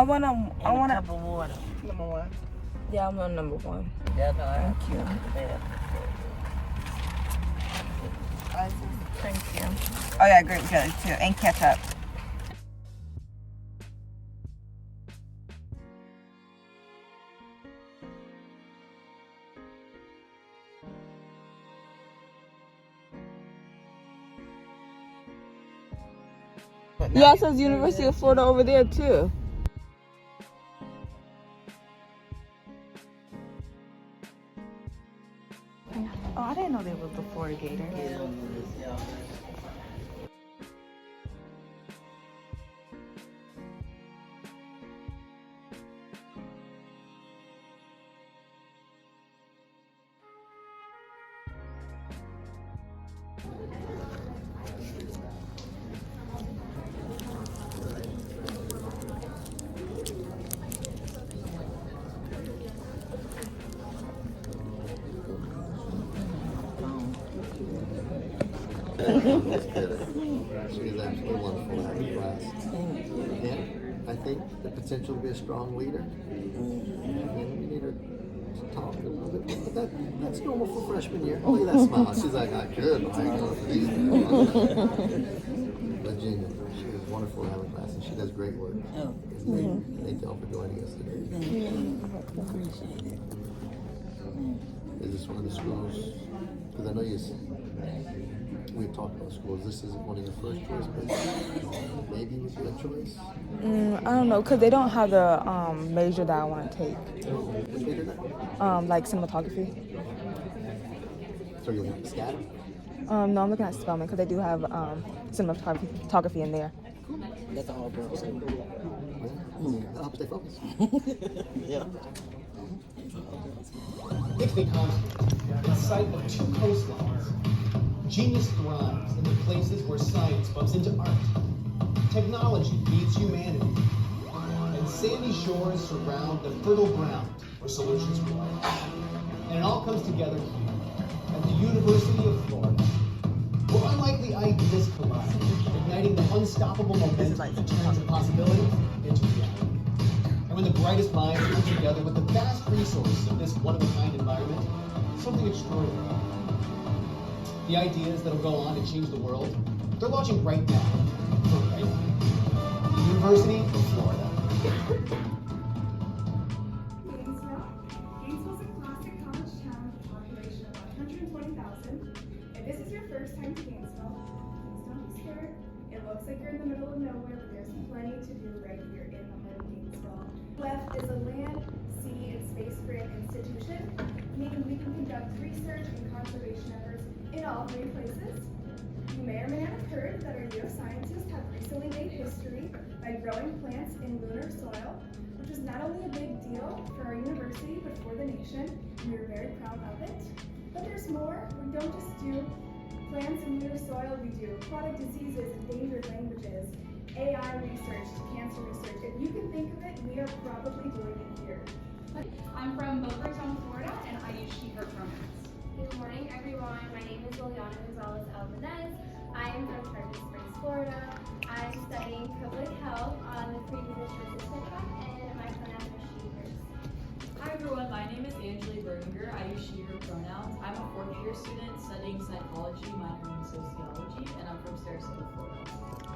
I want to. I want a cup of water. number one. Yeah, I'm on number one. That's all right. Thank you. Yeah. Thank you. Oh yeah, grape jelly too, and ketchup. Yeah, it says University of Florida over there too. Oh, I didn't know there was the Florida Gator. That's good. She is absolutely wonderful to have in class. And I think the potential to be a strong leader. And we need her to talk a little bit. But that's normal for freshman year. Look at that smile. She's like, I could, but I ain't going for these. But Gina, she is wonderful to have in class, and she does great work. Oh. Thank y'all for joining us today. Appreciate it. Is this one of the schools? Because I know we've talked about schools. This isn't one of your first choice, but maybe would be a choice. I don't know, cause they don't have the major that I want to take. Which major is that? Like cinematography. So you're looking at scatter? No, I'm looking at Spelman because they do have cinematography in there. That's all girls school. That helps stay focused. Yeah. Ixnay College, a site of two coastlines. Genius thrives in the places where science bumps into art. Technology meets humanity. And sandy shores surround the fertile ground where solutions grow. And it all comes together here at the University of Florida, where unlikely ideas collide, igniting the unstoppable momentum that turns possibility into reality. And when the brightest minds come together with the vast resources of this one-of-a-kind environment, something extraordinary. The ideas that'll go on to change the world, they're launching right now, for right now. The University of Florida. Gainesville's a classic college town with a population of 120,000. If this is your first time to Gainesville, please don't be scared. It looks like you're in the middle of nowhere, but there's plenty to do right here in the heart of Gainesville. UF is a land, sea, and space grant institution, meaning we can conduct research and conservation efforts in all three places. You may or may not have heard that our U of scientists have recently made history by growing plants in lunar soil, which is not only a big deal for our university, but for the nation, and we're very proud of it. But there's more. We don't just do plants in lunar soil, we do aquatic diseases, endangered languages, AI research to cancer research. If you can think of it, we are probably doing it here. I'm from Boca Raton, Florida, and I use she, her pronouns. Good morning, everyone. My name is Liliana Gonzalez Albanez. I am from Tarpon Springs, Florida. I'm studying public health on the pre-disease resistant track, and my pronouns are she, hers. Hi everyone, my name is Angeli Berginger. I use she, her pronouns. I'm a fourth year student studying psychology, minoring in sociology, and I'm from Sarasota, Florida.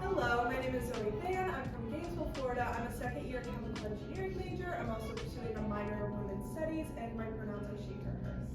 Hello, my name is Zoe Fan. I'm from Gainesville, Florida. I'm a second year chemical engineering major. I'm also pursuing a minor in women's studies, and my pronouns are she, her, hers.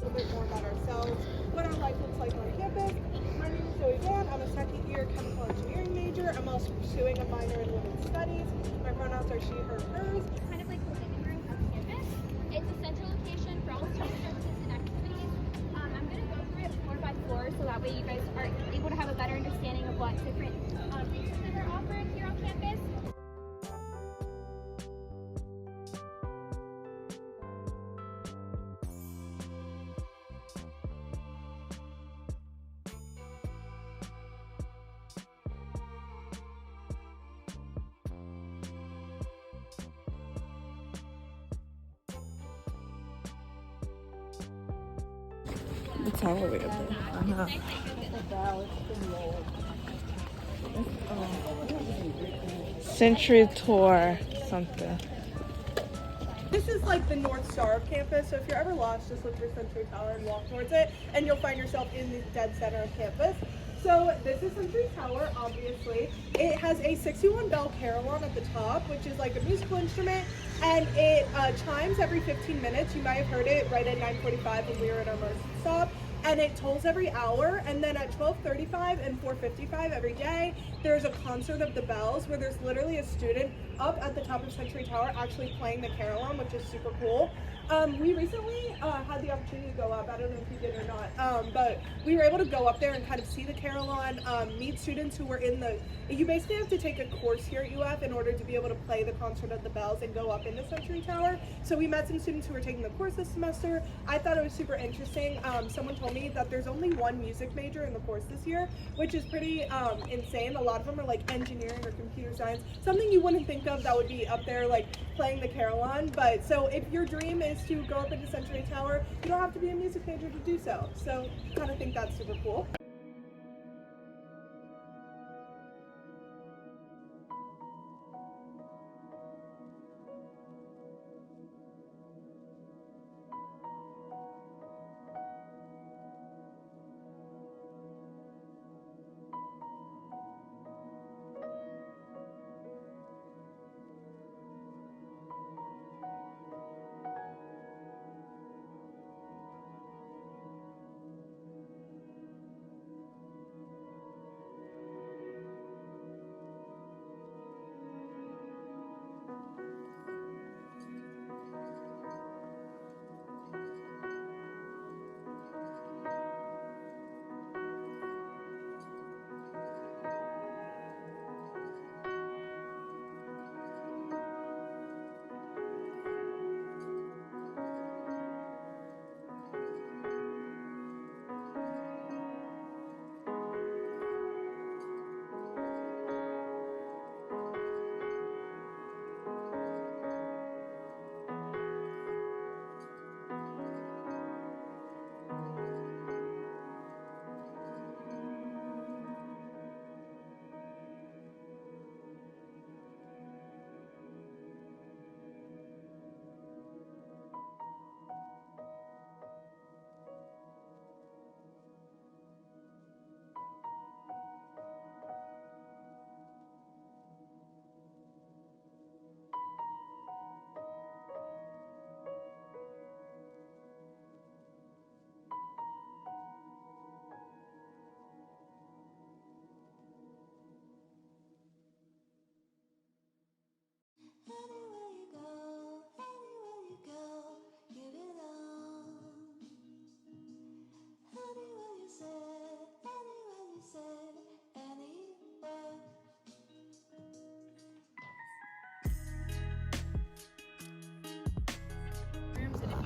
A bit more about ourselves, what our life looks like on campus. My name is Zoe Van. I'm a second year chemical engineering major. I'm also pursuing a minor in women's studies. My pronouns are she, her, hers. It's kind of like the living room of campus. It's a central location for all student services and activities. I'm going to go through it floor by floor so that way you guys are able to have a better understanding of what different resources are offered here on campus. all the way up there. I know. Century Tour something. This is like the North Star of campus, so if you're ever lost, just look for Century Tower and walk towards it, and you'll find yourself in the dead center of campus. So this is Century Tower, obviously. It has a 61 bell carillon at the top, which is like a musical instrument, and it chimes every 15 minutes. You might have heard it right at 9:45 when we were at our most stop. And it tolls every hour, and then at 12:35 and 4:55 every day, there's a concert of the bells where there's literally a student up at the top of Century Tower actually playing the carillon, which is super cool. We recently had the opportunity to go up. I don't know if you did or not, but we were able to go up there and kind of see the carillon, meet students who were in the. You basically have to take a course here at UF in order to be able to play the concert of the bells and go up into Century Tower. So we met some students who were taking the course this semester. I thought it was super interesting. Someone told me that there's only one music major in the course this year, which is pretty insane. A lot of them are like engineering or computer science, something you wouldn't think of that would be up there like playing the carillon. But so if your dream is to go up into Century Tower, you don't have to be a music major to do so. So I kind of think that's super cool.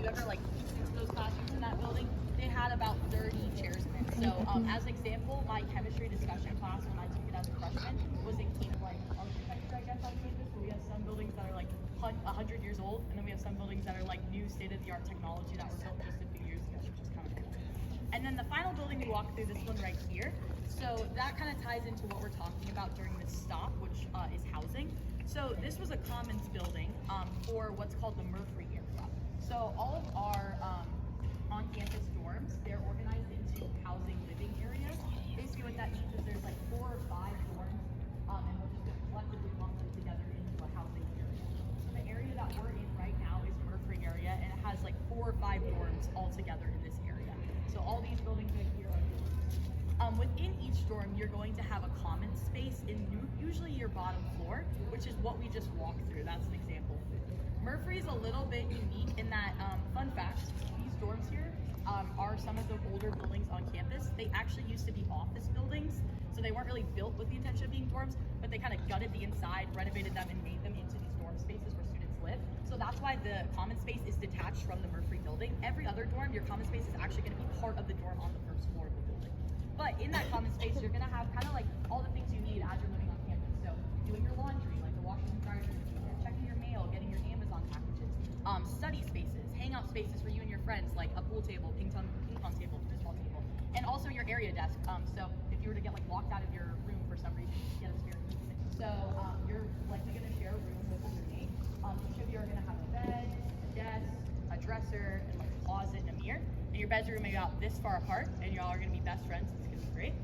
ever like peeked into those classrooms in that building, they had about 30 chairs in it. So as an example, my chemistry discussion class when I took it as a freshman was in like architecture, I guess, on campus. So we have some buildings that are like 100 years old, and then we have some buildings that are like new state-of-the-art technology that were built just a few years ago, which is kind of cool. And then the final building we walked through, this one right here. So that kind of ties into what we're talking about during this stop, which is housing. So this was a commons building for what's called the Murfree area. So all of our on-campus dorms, they're organized into housing living areas. Basically what that means is there's like 4 or 5 dorms, and we're just going to collectively lump them together into a housing area. So the area that we're in right now is Murfree area, and it has like 4 or 5 dorms all together in this area. So all these buildings right here are dorms. Within each dorm, you're going to have a common space in usually your bottom floor, which is what we just walked through. That's an example. Murfree is a little bit unique in that, fun fact, these dorms here are some of the older buildings on campus. They actually used to be office buildings, so they weren't really built with the intention of being dorms, but they kind of gutted the inside, renovated them, and made them into these dorm spaces where students live. So that's why the common space is detached from the Murfree building. Every other dorm, your common space is actually going to be part of the dorm on the first floor of the building. But in that common space, you're going to have kind of like all the things you need as you're living on campus. So doing your laundry, like the washing and drying, checking your mail, getting your Amazon packages, study spaces, hangout spaces for you and your friends, like a pool table, ping pong table, foosball table, And also your area desk. So if you were to get like locked out of your room for some reason, you get a spare key. So you're likely going to share a room with a roommate. Each of you are going to have a bed, a desk, a dresser, and like a closet and a mirror. And your bedroom may be about this far apart, and y'all are going to be best friends. It's going to be great.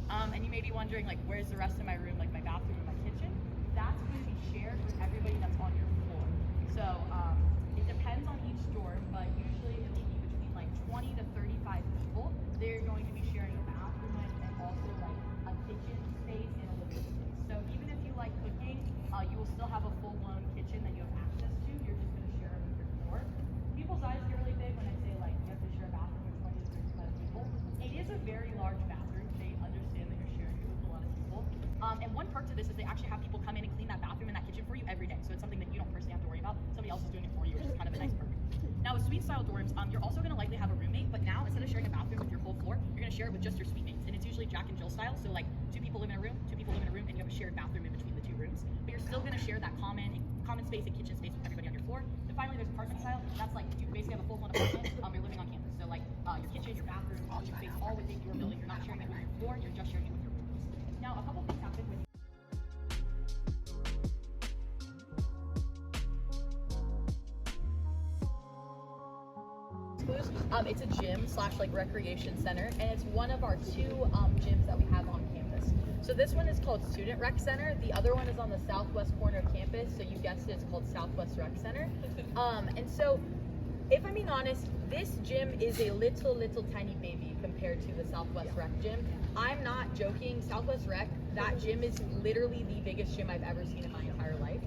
And you may be wondering, like, where's the rest of my room, like my bathroom and my kitchen? That's going to be shared with everybody that's on your floor. So it depends on each dorm, but usually it will be between like 20 to 35 people. They're going to be sharing a bathroom with, and also like a kitchen space and a living space. So even if you like cooking, you will still have a full-blown kitchen that you have access to. You're just going to share it with your floor. People's eyes get really big when I say like you have to share a bathroom with 20 to 35 people. It is a very large bathroom. They understand that you're sharing it with a lot of people. And one perk to this is they actually have people come in and clean that bathroom and that kitchen for you every day. So it's something that you don't personally have to worry about. Somebody else is doing it for you, which is kind of a nice perk. Now with suite style dorms, you're also going to likely have a roommate, but now instead of sharing a bathroom with your whole floor, you're going to share it with just your suite mates. And it's usually Jack and Jill style. So like 2 people live in a room, 2 people live in a room, and you have a shared bathroom in between the 2 rooms. But you're still going to share that common space and kitchen space with everybody on your floor. And finally, there's apartment style. That's like you basically have a full-blown apartment. You're living on campus. So like your kitchen, your bathroom, kitchen space, all within your building. You're not sharing it with your floor. You're just sharing it with your rooms. Now, a couple things happen when it's a gym / like recreation center, and it's one of our 2 gyms that we have on campus. So this one is called Student Rec Center. The other one is on the southwest corner of campus. So you guessed it, it's called Southwest Rec Center. And so, if I'm being honest, this gym is a little tiny baby compared to the Southwest Rec gym. I'm not joking. Southwest Rec, that gym is literally the biggest gym I've ever seen in my entire life.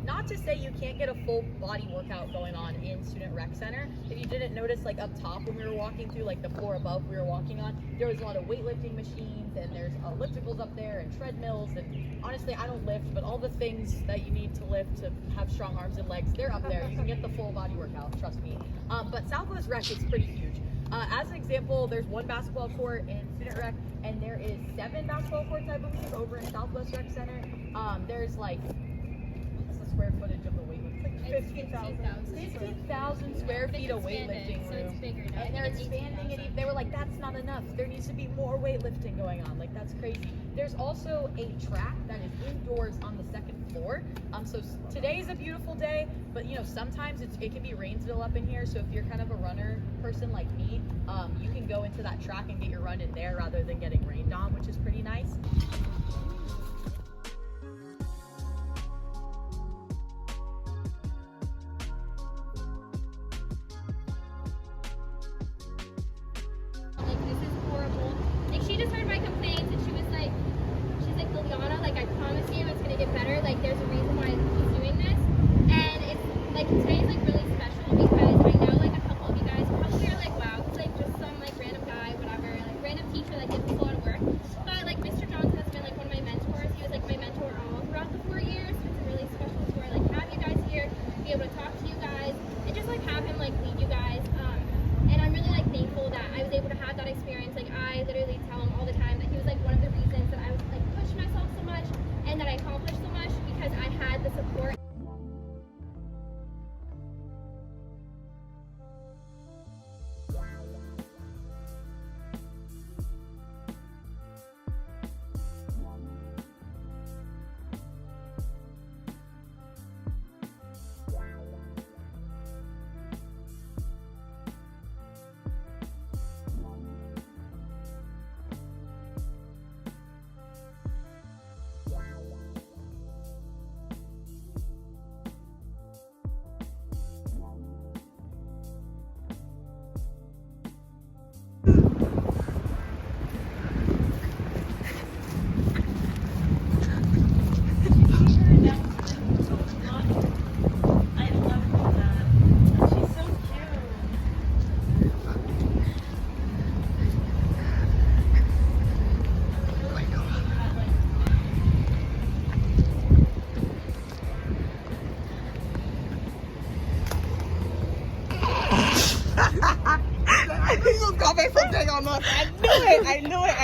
Not to say you can't get a full body workout going on in Student Rec Center. If you didn't notice, like up top when we were walking through, like the floor above we were walking on, there was a lot of weightlifting machines, and there's ellipticals up there and treadmills, and honestly, I don't lift, but all the things that you need to lift to have strong arms and legs, they're up there. You can get the full body workout, trust me. But Southwest Rec is pretty huge. As an example, there's 1 basketball court in Student Rec, and there is 7 basketball courts, I believe, over in Southwest Rec Center. There's like, square footage of the weightlifting? Like 15,000 square feet of weightlifting room. It's bigger now. And they're expanding it. They were like, that's not enough. There needs to be more weightlifting going on. Like, that's crazy. There's also a track that is indoors on the 2nd floor. So today is a beautiful day, but you know, sometimes it can be Rainsville up in here. So if you're kind of a runner person like me, you can go into that track and get your run in there rather than getting rained on, which is pretty nice. She just heard my complaints, and she's like, Liliana, like, I promise you it's gonna get better. Like, there's a reason why she's doing this. And it's like, today's like really special because I know like a couple of you guys probably are like, wow, it's like just some like random guy, whatever, like random teacher that gives us a lot of work. But like Mr. Johnson has been like one of my mentors. He was like my mentor all throughout the 4 years. It's a really special tour. Like, have you guys here, be able to talk to you guys, and just like have him like lead you guys. And I'm really like thankful that I was able to have that experience. Like, I literally tell him all the time that he was like one of the reasons that I was like pushing myself so much and that I accomplished so much, because I had the support. He was coming from day on us. I knew it.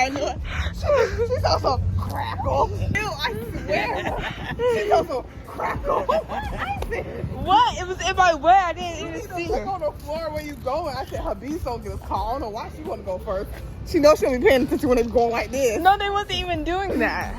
She's also crackle. Ew, I swear. She goes so crackle. I said, What? It was in my way. I didn't you even need see to look her. on the floor where you going. I said, her bees don't get a call. I don't know why she want to go first. She knows she don't be paying attention when they going like this. No, they wasn't even doing that.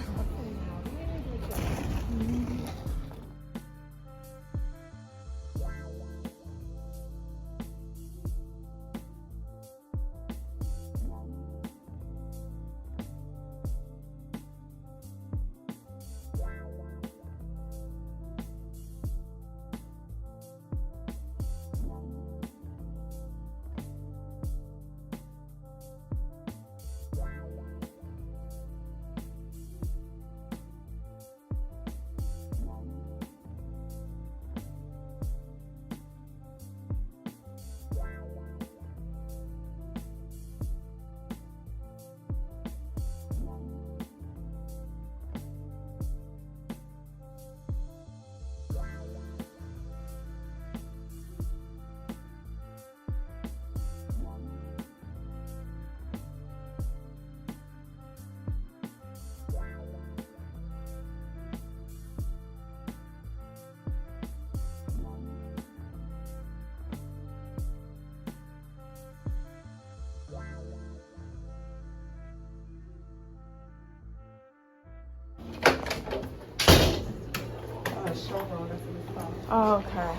Oh, okay.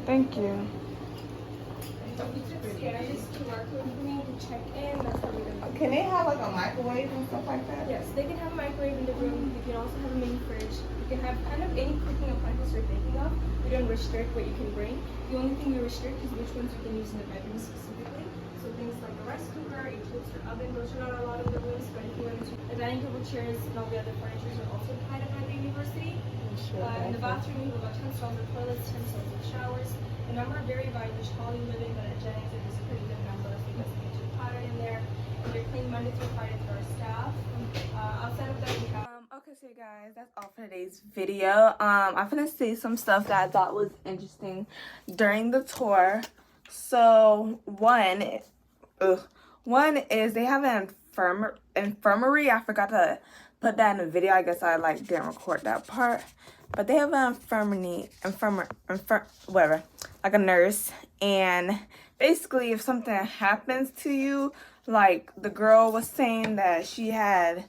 Thank you. Can they have like a microwave and stuff like that? Yes, they can have a microwave in the room. You can also have a mini fridge. You can have kind of any cooking appliances you're thinking of. We don't restrict what you can bring. The only thing we restrict is which ones you can use in the bedroom specifically. So things like a rice cooker, a toaster oven, those are not allowed in the rooms. But if you want to, the dining table chairs and all the other furniture are also provided by the university. In the bathroom, we have about 10 stalls of toilets, 10 stalls of showers. The number vary by which hall you live in, but at Jennings it is pretty good numbers because we get too crowded in there. And they're cleaned Monday through Friday for our staff. Outside of that, we have. Okay, so you guys, that's all for today's video. I'm gonna say some stuff that I thought was interesting during the tour. So one is they have an infirmary. I forgot to put that in the video. I guess I didn't record that part. But they have an whatever, like a nurse. And basically, if something happens to you, like the girl was saying that she had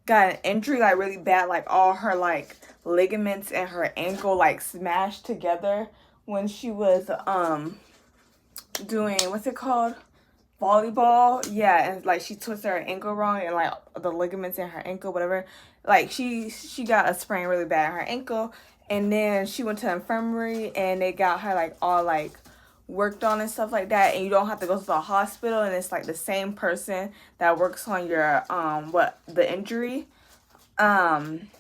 got an injury, like really bad, like all her like ligaments and her ankle like smashed together when she was doing, what's it called, volleyball. Yeah, and like she twisted her ankle wrong and like the ligaments in her ankle, whatever, like she got a sprain really bad in her ankle. And then she went to the infirmary and they got her like all like worked on and stuff like that, and you don't have to go to the hospital, and it's like the same person that works on your the injury. And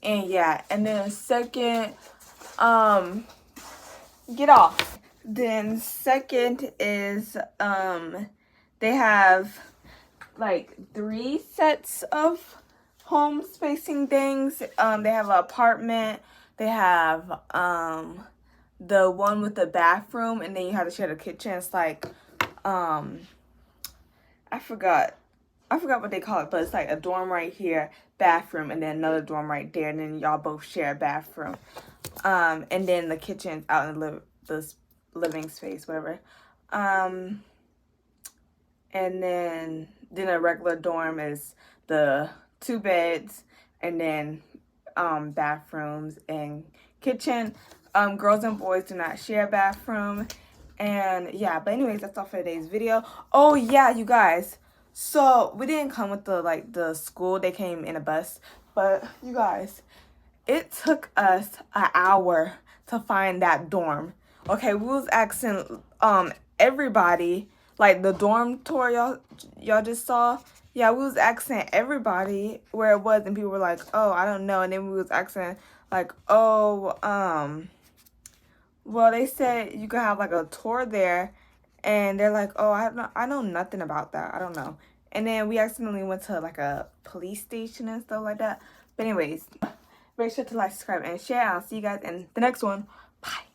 yeah, and then second, get off. Then second is they have like 3 sets of home spacing things. They have an apartment, they have the one with the bathroom, and then you have to share the kitchen. It's like I forgot what they call it, but it's like a dorm right here, bathroom, and then another dorm right there, and then y'all both share a bathroom. And then the kitchen's out in the living space, whatever. And then a regular dorm is the 2 beds, and then bathrooms and kitchen. Girls and boys do not share a bathroom. And yeah, but anyways, that's all for today's video. Oh yeah, you guys, so we didn't come with the school. They came in a bus. But you guys, it took us an hour to find that dorm. Okay, we was asking everybody, like the dorm tour y'all just saw. Yeah, we was asking everybody where it was, and people were like, oh, I don't know. And then we was asking like, oh, well, they said you could have like a tour there, and they're like, oh, I know nothing about that. I don't know. And then we accidentally went to like a police station and stuff like that. But anyways, make sure to like, subscribe, and share. I'll see you guys in the next one. Bye.